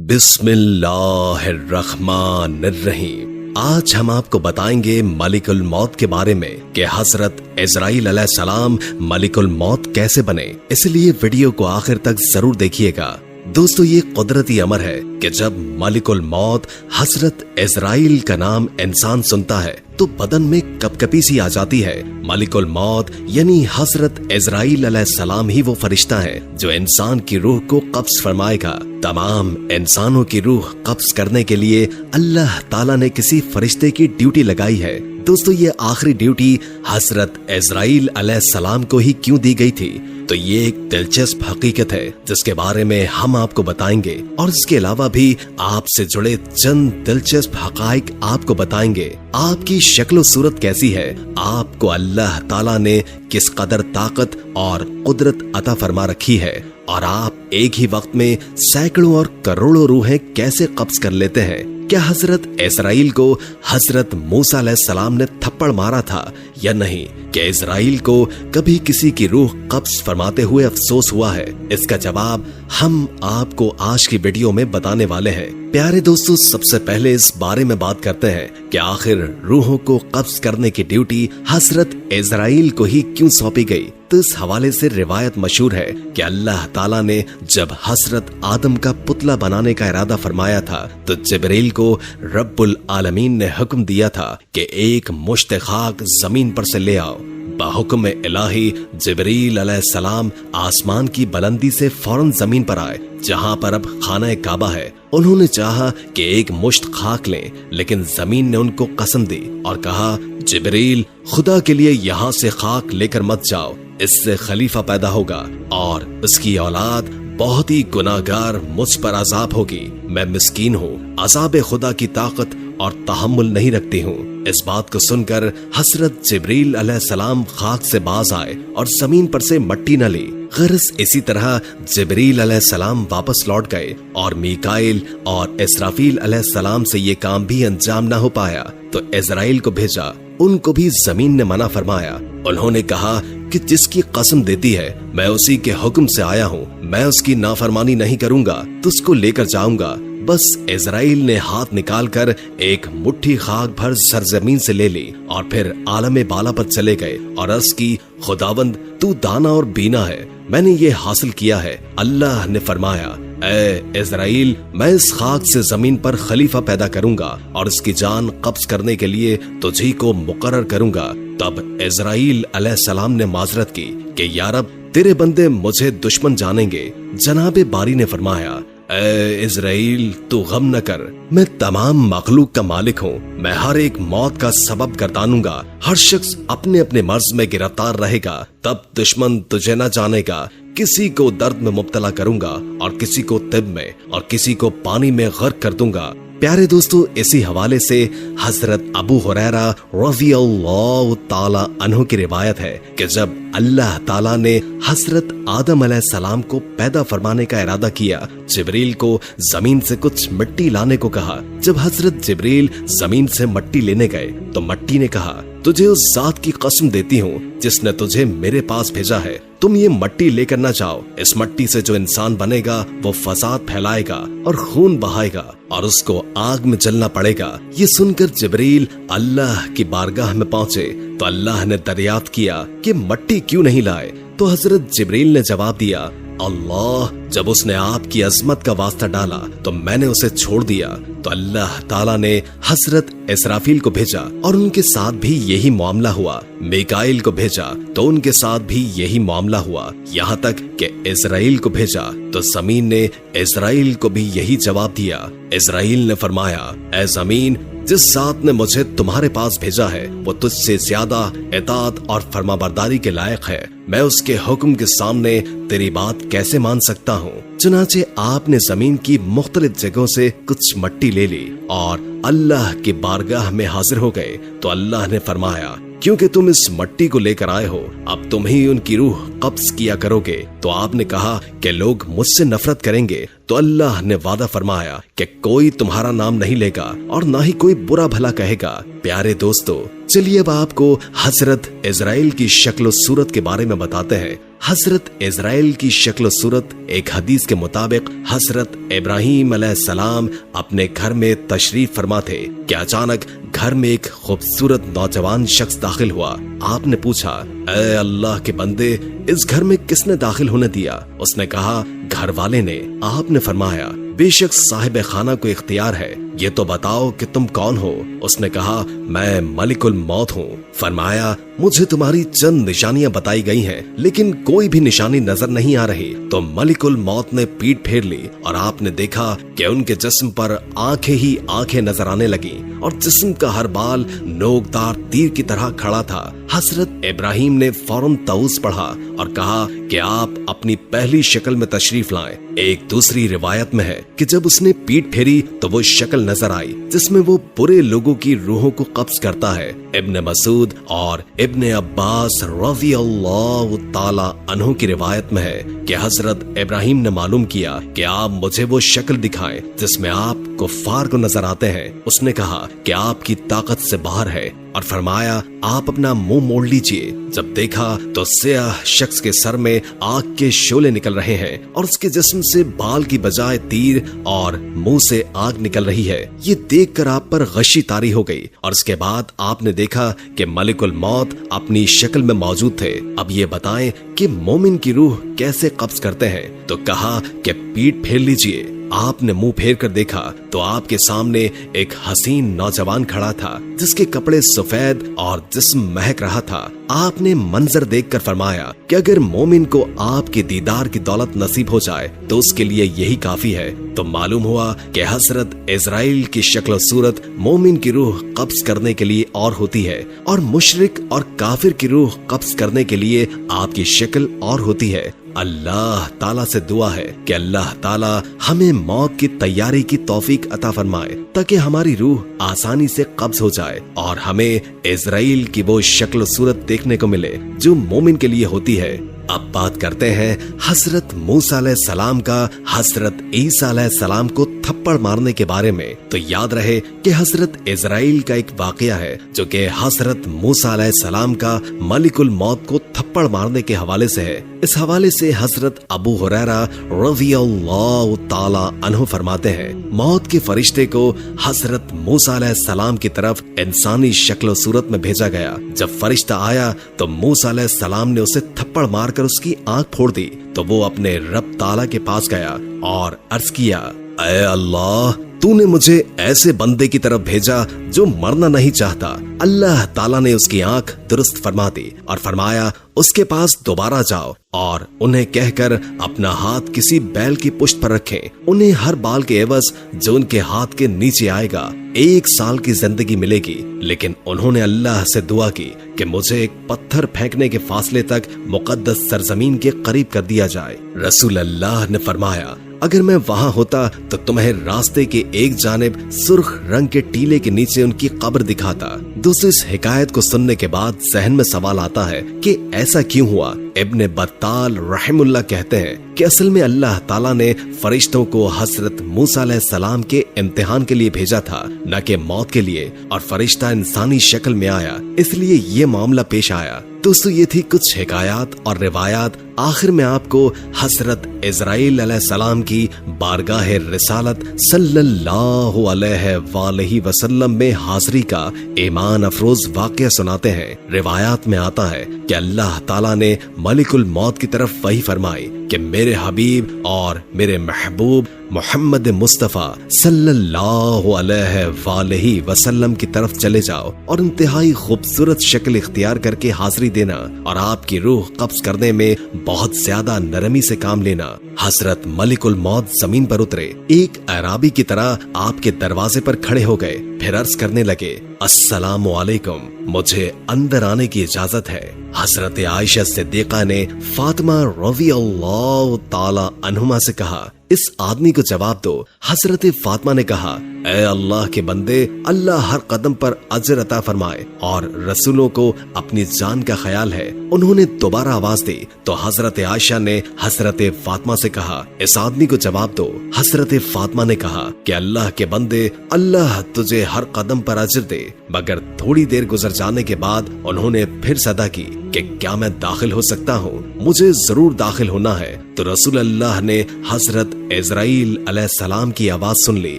बिस्मिल्लाहिर्रहमानिर्रहीम। आज हम आपको बताएंगे मलिकुल मौत के बारे में कि हजरत इजराइल अलैहिस्सलाम मलिकुल मौत कैसे बने। इसलिए वीडियो को आखिर तक जरूर देखिएगा। दोस्तों, ये कुदरती अमर है कि जब मलिकुल मौत हजरत इजराइल का नाम इंसान सुनता है तो बदन में कपकपी सी आ जाती है। मलिकुल मौत यानी हजरत इजराइल अलैहिस्सलाम ही वो फरिश्ता है जो इंसान की रूह को कब्ज फरमाएगा। तमाम इंसानों की रूह कब्ज करने के लिए अल्लाह ताला ने किसी फरिश्ते की ड्यूटी लगाई है। दोस्तों, ये आखिरी ड्यूटी हजरत इजराइल अलैहिस्सलाम को ही क्यों दी गई थी, तो ये एक दिलचस्प हकीकत है जिसके बारे में हम आपको बताएंगे और इसके अलावा भी आपसे जुड़े चंद दिलचस्प हकाइक आपको बताएंगे। आपकी शक्ल सूरत कैसी है, आपको अल्लाह ताला ने किस कदर ताकत और कुदरत अता फरमा रखी है और आप एक ही वक्त में सैकड़ों और करोड़ों रूहें कैसे कब्ज कर लेते हैं। क्या हजरत इस्राइल को हजरत मूसा अलैहिस्सलाम ने थप्पड़ मारा था या नहीं? क्या इस्राइल को कभी किसी की रूह कब्ज फरमाते हुए अफसोस हुआ है? इसका जवाब हम आपको आज की वीडियो में बताने वाले हैं। प्यारे दोस्तों, सबसे पहले इस बारे में बात करते हैं कि आखिर रूहों को कब्ज करने की ड्यूटी हजरत इस्राइल को ही क्यों सौंपी गई। तो इस हवाले से रिवायत मशहूर है कि अल्लाह ताला ने जब हजरत आदम का पुतला बनाने का इरादा फरमाया था तो जिब्रील को रब्बुल आलमीन ने हुक्म दिया था कि एक मुश्त खाक जमीन पर से ले आओ। बाहुक्म इलाही जिब्रील अलैहिस्सलाम आसमान की बुलंदी से फौरन जमीन पर आए जहां पर अब खाना काबा है। उन्होंने चाहा कि एक मुश्त खाक लें, लेकिन जमीन ने उनको कसम दी और कहा, जिब्रील, खुदा के लिए यहाँ से खाक लेकर मत जाओ, इससे खलीफा पैदा होगा और उसकी औलाद बहुत ही गुनाहगार मुझ पर अजाब होगी। मैं मिस्कीन हूँ, अजाब खुदा की ताकत और तहम्मुल नहीं रखती हूँ। इस बात को सुनकर हजरत जिब्रील अलैहिस्सलाम खाक से बाज आए और जमीन पर से मट्टी न ली। गरज इसी तरह जिब्रील अलैहिस्सलाम वापस लौट गए और मीकाइल और इसराफील अलैहिस्सलाम से ये काम भी अंजाम न हो पाया तो इजराइल को भेजा। उनको भी जमीन ने मना फरमाया। उन्होंने कहा कि जिसकी कसम देती है मैं उसी के हुक्म से आया हूँ, मैं उसकी नाफरमानी नहीं करूंगा, तुझको लेकर जाऊंगा। बस इजराइल ने हाथ निकालकर एक मुट्ठी खाक भर सरजमीन से ले ली और फिर आलम बाला पर चले गए और अर्ज की, खुदावंद, तू दाना और बीना है, मैंने ये हासिल किया है। अल्लाह ने फरमाया, ए इजराइल, मैं इस खाक से जमीन पर खलीफा पैदा करूंगा और इसकी जान कब्ज करने के लिए तुझी को मुकर्रर करूंगा। तब इजराइल अलैहिस्सलाम ने माजरत की कि या रब, तेरे बंदे मुझे दुश्मन जानेंगे। जनाबे बारी ने फरमाया, ए इजराइल, तू गम न कर, मैं तमाम मखलूक का मालिक हूँ, मैं हर एक मौत का सबब गर्दानूंगा। हर शख्स अपने अपने मर्ज में गिरफ्तार रहेगा, तब दुश्मन तुझे न जानेगा। किसी को दर्द में मुब्तला करूंगा और किसी को तिब में और किसी को पानी में गर्क कर दूंगा। प्यारे दोस्तों, इसी हवाले से हजरत अबू हुरैरा रज़ियल्लाहु ताला अन्हु की रिवायत है कि जब अल्लाह ताला ने हजरत आदम अलैहिस्सलाम को पैदा फरमाने का इरादा किया, जिब्रील को जमीन से कुछ मिट्टी लाने को कहा। जब हजरत जिब्रील जमीन से मिट्टी लेने गए तो मिट्टी ने कहा, तुझे उस जात की कसम देती हूँ जिसने तुझे मेरे पास भेजा है, तुम ये मट्टी लेकर न जाओ। इस मट्टी से जो इंसान बनेगा वो फसाद फैलाएगा और खून बहाएगा और उसको आग में जलना पड़ेगा। ये सुनकर जिब्रील अल्लाह की बारगाह में पहुँचे तो अल्लाह ने दरियाफ्त किया कि मट्टी क्यों नहीं लाए। तो हजरत जिब्रील ने जवाब दिया, अल्लाह, जब उसने आपकी अजमत का वास्ता डाला तो मैंने उसे छोड़ दिया। तो अल्लाह ताला ने हजरत इसराफील को भेजा और उनके साथ भी यही मामला हुआ। मीकाइल को भेजा तो उनके साथ भी यही मामला हुआ। यहाँ तक कि इजराइल को भेजा तो जमीन ने इजराइल को भी यही जवाब दिया। इजराइल ने फरमाया, ए जमीन, जिस जात ने मुझे तुम्हारे पास भेजा है वो तुझसे ज्यादा इताअत और फरमाबरदारी के लायक है। मैं उसके हुक्म के सामने तेरी बात कैसे मान सकता हूँ। चुनाचे आपने जमीन की मुख्तलिफ जगहों से कुछ मट्टी ले ली और अल्लाह की बारगाह में हाजिर हो गए। तो अल्लाह ने फरमाया, क्योंकि तुम इस मट्टी को लेकर आए हो, अब तुम ही उनकी रूह कब्ज किया करोगे। तो आपने कहा कि लोग मुझसे नफरत करेंगे। तो अल्लाह ने वादा फरमाया कि कोई तुम्हारा नाम नहीं लेगा और ना ही कोई बुरा भला कहेगा। प्यारे दोस्तों, चलिए अब आपको हजरत इजराइल की शक्ल सूरत के बारे में बताते हैं। हजरत इजराइल की शक्ल सूरत एक हदीस के मुताबिक हजरत इब्राहिम अलैहिस्सलाम अपने घर में तशरीफ फरमा थे कि अचानक घर में एक खूबसूरत नौजवान शख्स दाखिल हुआ। आपने पूछा, ऐ अल्लाह के बंदे, इस घर में किसने दाखिल होने दिया? उसने कहा, घर वाले ने। आपने फरमाया, बेशक साहिब खाना को इख्तियार है, ये तो बताओ कि तुम कौन हो? उसने कहा, मैं मलिकुल मौत हूँ। फरमाया, मुझे तुम्हारी चंद निशानियां बताई गई हैं, लेकिन कोई भी निशानी नजर नहीं आ रही। तो मलिकुल मौत ने पीठ फेर ली और आपने देखा कि उनके जिस्म पर आंखें ही आंखें नजर आने लगी और जिस्म का हर बाल नोकदार तीर की तरह खड़ा था। हजरत इब्राहिम ने फौरन ताउस पढ़ा और कहा कि आप अपनी पहली शक्ल में तशरीफ लाएं। एक दूसरी रिवायत में है कि जब उसने पीठ फेरी तो वो शक्ल नजर आई जिसमें वो बुरे लोगों की रूहों को कब्ज करता है। इब्ने मसूद और इब्ने अब्बास रज़ी अल्लाह ताला अन्हु की रिवायत में है कि हजरत इब्राहिम ने मालूम किया कि आप मुझे वो शक्ल दिखाएं जिसमें आप कुफ्फार को नजर आते हैं। उसने कहा कि आपकी ताकत से बाहर है और फरमाया, आप अपना मुंह मोड़ लीजिए। जब देखा तो सियाह शख्स के सर में आग के शोले निकल रहे हैं और उसके जिस्म से बाल की बजाय तीर और मुंह से आग निकल रही है। ये देखकर आप पर गशी तारी हो गई और उसके बाद आपने देखा कि मलिकुल मौत अपनी शक्ल में मौजूद थे। अब ये बताएं कि मोमिन की रूह कैसे कब्ज करते हैं? तो कहा कि पीठ फेर लीजिए। आपने मुंह फेर कर देखा तो आपके सामने एक हसीन नौजवान खड़ा था जिसके कपड़े सफेद और जिस्म महक रहा था। आपने मंजर देखकर फरमाया कि अगर मोमिन को आपके दीदार की दौलत नसीब हो जाए तो उसके लिए यही काफी है। तो मालूम हुआ कि हजरत इजराइल की शक्ल सूरत मोमिन की रूह कब्ज करने के लिए और होती है और मुशरिक और काफिर की रूह कब्ज करने के लिए आपकी शक्ल और होती है। अल्लाह ताला से दुआ है कि अल्लाह ताला हमें मौत की तैयारी की तौफीक अता फरमाए ताकि हमारी रूह आसानी से कब्ज हो जाए और हमें इजराइल की वो शक्ल सूरत देखने को मिले जो मोमिन के लिए होती है। अब बात करते हैं हजरत मूसा अलैहिस्सलाम का हजरत ईसा अलैहिस्सलाम को थप्पड़ मारने के बारे में। तो याद रहे कि हजरत इजराइल का एक वाकया है जो कि हजरत मूसा अलैहिस्सलाम का मलिकुल मौत को थप्पड़ मारने के हवाले से है। इस हवाले से हजरत अबू हुरैरा रज़ियल्लाहु ताला अन्हु फरमाते हैं, मौत के फरिश्ते को हजरत मूसा अलैहिस्सलाम की तरफ इंसानी शक्ल सूरत में भेजा गया। जब फरिश्ता आया तो मूसा अलैहिस्सलाम ने उसे थप्पड़ मारकर उसकी आंख फोड़ दी। तो वो अपने रब ताला के पास गया और अर्ज किया, ऐ अल्लाह, तूने मुझे ऐसे बंदे की तरफ भेजा जो मरना नहीं चाहता। अल्लाह ताला ने उसकी आंख दुरुस्त फरमा दी और फरमाया, उसके पास दोबारा जाओ और उन्हें कहकर अपना हाथ किसी बैल की पुश्त पर रखें। उन्हें हर बाल के एवज जो उनके हाथ के नीचे आएगा 1 साल की जिंदगी मिलेगी। लेकिन उन्होंने अल्लाह से दुआ की कि मुझे एक पत्थर फेंकने के फासले तक मुकद्दस सरजमीन के करीब कर दिया जाए। रसूल अल्लाह ने फरमाया, अगर मैं वहाँ होता तो तुम्हें रास्ते के एक जानिब सुर्ख रंग के टीले के नीचे उनकी कब्र दिखाता। दोस्तों, इस हिकायत को सुनने के बाद जहन में सवाल आता है कि ऐसा क्यों हुआ? इब्ने बत्ताल रहमुल्लाह कहते हैं कि असल में अल्लाह ताला ने फरिश्तों को हजरत मूसा अलैहिस्सलाम के इम्तिहान के लिए भेजा था, न कि मौत के लिए, और फरिश्ता इंसानी शक्ल में आया, इसलिए ये मामला पेश आया। दोस्तों, ये थी कुछ हिकायात और रिवायात। आखिर में आपको हजरत इजराइल अलैहिस्सलाम की बारगाह रिसालत सल्लल्लाहु अलैहि वसल्लम में हाजिरी का ईमान अफरोज वाक़या सुनाते हैं। रिवायात में आता है कि अल्लाह ताला ने मलिकुल मौत की तरफ वही फरमाई कि मेरे हबीब और मेरे महबूब मोहम्मद मुस्तफा सल्लल्लाहु अलैहि वसल्लम की तरफ चले जाओ और इंतहाई खूबसूरत शक्ल इख्तियार करके हाजिरी देना और आपकी रूह कब्ज करने में बहुत ज्यादा नरमी से काम लेना। हजरत मलिकुल मौत जमीन पर उतरे, एक अराबी की तरह आपके दरवाजे पर खड़े हो गए, फिर अर्ज करने लगे, अस्सलामु अलैकुम, मुझे अंदर आने की इजाजत है। हजरत आयशा सिद्दीक़ा ने फातिमा रज़ियल्लाहु ताला अन्हुमा से कहा, इस आदमी को जवाब दो। हजरत फातिमा ने कहा, ऐ अल्लाह के बंदे, अल्लाह हर कदम पर अजर अता फरमाए और रसूलों को अपनी जान का ख्याल है उन्होंने दोबारा आवाज दी तो हजरत आयशा ने हजरत फातिमा से कहा, इस आदमी को जवाब दो। हजरत फातिमा ने कहा कि अल्लाह के बंदे, अल्लाह तुझे हर कदम पर अजर दे। मगर थोड़ी देर गुजर जाने के बाद उन्होंने फिर सदा की कि क्या मैं दाखिल हो सकता हूँ? मुझे जरूर दाखिल होना है। तो रसूल अल्लाह ने हजरत इजराइल अलैहिस्सलाम की आवाज सुन ली।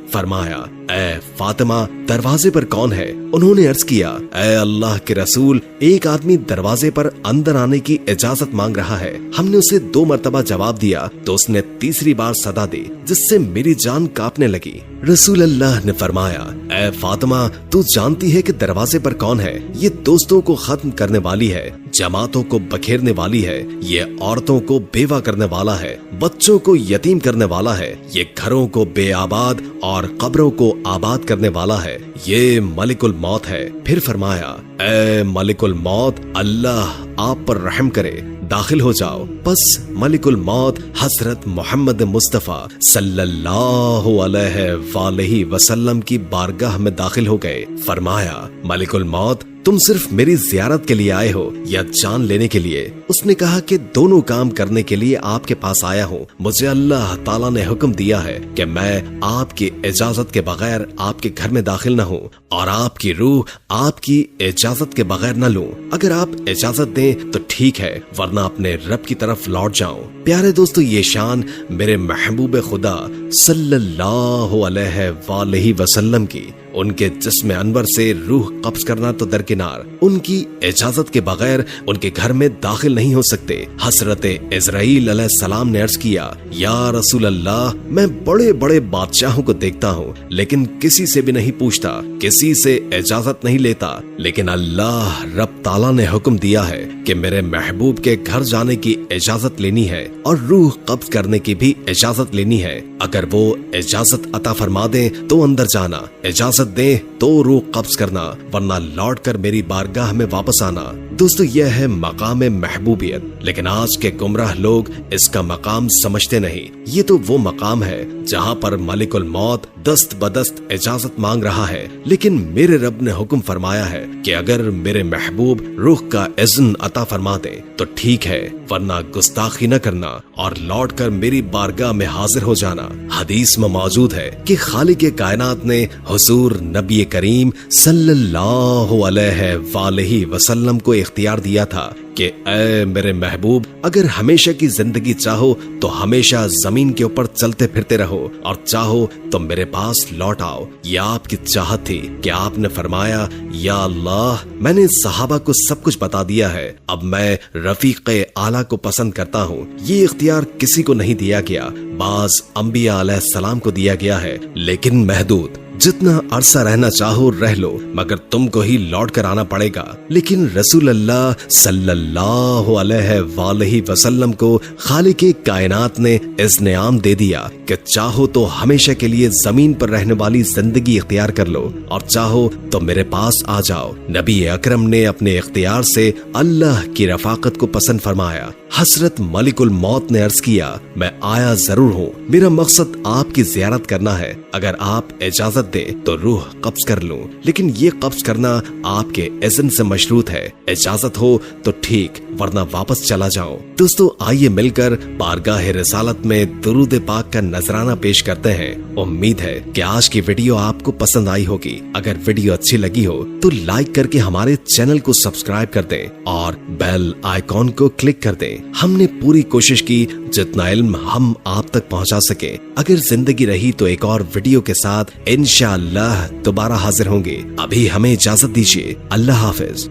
फरमाया, ए फातिमा, दरवाजे पर कौन है? उन्होंने अर्ज किया, ए अल्लाह के रसूल, एक आदमी दरवाजे पर अंदर आने की इजाजत मांग रहा है। हमने उसे 2 मरतबा जवाब दिया तो उसने तीसरी बार सदा दी, जिससे मेरी जान कांपने लगी। रसूल अल्लाह ने फरमाया, ए फातिमा, तू जानती है कि दरवाजे पर कौन है? ये दोस्तों को खत्म करने वाली है, जमातों को बखेरने वाली है, ये औरतों को बेवा करने वाला है, बच्चों को यतीम करने वाला है, ये घरों को बेआबाद और कब्रों को आबाद करने वाला है, ये मलिकुल मौत है। फिर फरमाया, ए मलिकुल मौत, अल्लाह आप पर रहम करे, दाखिल हो जाओ। बस मलिकुल मौत हजरत मोहम्मद मुस्तफा सल्लल्लाहु अलैहि वसल्लम की बारगाह में दाखिल हो गए। फरमाया, मलिकुल मौत, तुम सिर्फ मेरी जियारत के लिए आए हो या जान लेने के लिए? उसने कहा कि दोनों काम करने के लिए आपके पास आया हूँ। मुझे अल्लाह ताला ने हुक्म दिया है कि मैं आपकी इजाजत के बगैर आपके घर में दाखिल न हूँ और आपकी रूह आपकी इजाजत के बगैर न लूं। अगर आप इजाजत दें तो ठीक है, वरना अपने रब की तरफ लौट जाऊं। प्यारे दोस्तों, ये शान मेरे महबूब खुदा सल्लल्लाहु अलैहि वसल्लम की। उनके जिस्म अनवर से रूह कब्ज करना तो दरकिनार, उनकी इजाजत के बगैर उनके घर में दाखिल नहीं हो सकते। हजरत इजराइल अलैहिस्सलाम ने अर्ज किया, या रसूल अल्लाह, मैं बड़े बड़े बादशाहों को देखता हूँ लेकिन किसी से भी नहीं पूछता, किसी से इजाजत नहीं लेता, लेकिन अल्लाह रब ताला ने हुक्म दिया है कि मेरे महबूब के घर जाने की इजाजत लेनी है और रूह कब्ज करने की भी इजाजत लेनी है। अगर वो इजाजत अता फरमा दे तो अंदर जाना, इजाजत दे तो रूह कब्ज करना, वरना लौट कर मेरी बारगाह में वापस आना। दोस्तों, यह है मकाम महबूबियत, लेकिन आज के गुमराह लोग इसका मकाम समझते नहीं। ये तो वो मकाम है जहाँ पर मलिकुल मौत दस्त बदस्त इजाजत मांग रहा है, लेकिन मेरे रब ने हुक्म फरमाया है कि अगर मेरे महबूब रूह का इज़्न अता फरमा दे तो ठीक है, वरना गुस्ताखी न करना और लौट कर मेरी बारगाह में हाजिर हो जाना। हदीस में मौजूद है कि खालिक कायनात ने हुजूर नबी करीम सल्लल्लाहु अलैहि वसल्लम को इख्तियार दिया था कि ऐ मेरे महबूब, अगर हमेशा की जिंदगी चाहो तो हमेशा जमीन के ऊपर चलते फिरते रहो और चाहो तो मेरे पास लौट आओ। यह आपकी चाहत थी कि आपने फरमाया, या अल्लाह, मैंने सहाबा को सब कुछ बता दिया है, अब मैं रफीक आला को पसंद करता हूँ। ये इख्तियार किसी को नहीं दिया गया, बाज अंबिया अलैहिस्सलाम को दिया गया है, लेकिन महदूद। जितना अरसा रहना चाहो रह लो, मगर तुमको ही लौट कर आना पड़ेगा। लेकिन रसूल अल्लाह सल्लल्लाहु अलैहि वसल्लम को खालिक कायनात ने इज़्न आम दे दिया कि चाहो तो हमेशा के लिए जमीन पर रहने वाली जिंदगी इख्तियार कर लो और चाहो तो मेरे पास आ जाओ। नबी अकरम ने अपने इख्तियार से अल्लाह की रफाकत को पसंद फरमाया। हजरत मलिकुल मौत ने अर्ज किया, मैं आया जरूर हूँ, मेरा मकसद आपकी जियारत करना है। अगर आप इजाजत दे तो रूह कब्ज कर लूं, लेकिन ये कब्ज करना आपके इज़्न से मशरूत है। इजाजत हो तो ठीक, वरना वापस चला जाओ। दोस्तों, आइए मिलकर बारगाह रिसालत में दुरूद पाक का नजराना पेश करते हैं। उम्मीद है कि आज की वीडियो आपको पसंद आई होगी। अगर वीडियो अच्छी लगी हो तो लाइक करके हमारे चैनल को सब्सक्राइब कर दें और बेल आइकॉन को क्लिक कर दें। हमने पूरी कोशिश की जितना इल्म हम आप तक पहुंचा सके। अगर जिंदगी रही तो एक और वीडियो के साथ इंशाअल्लाह दोबारा हाजिर होंगे। अभी हमें इजाजत दीजिए। अल्लाह हाफिज।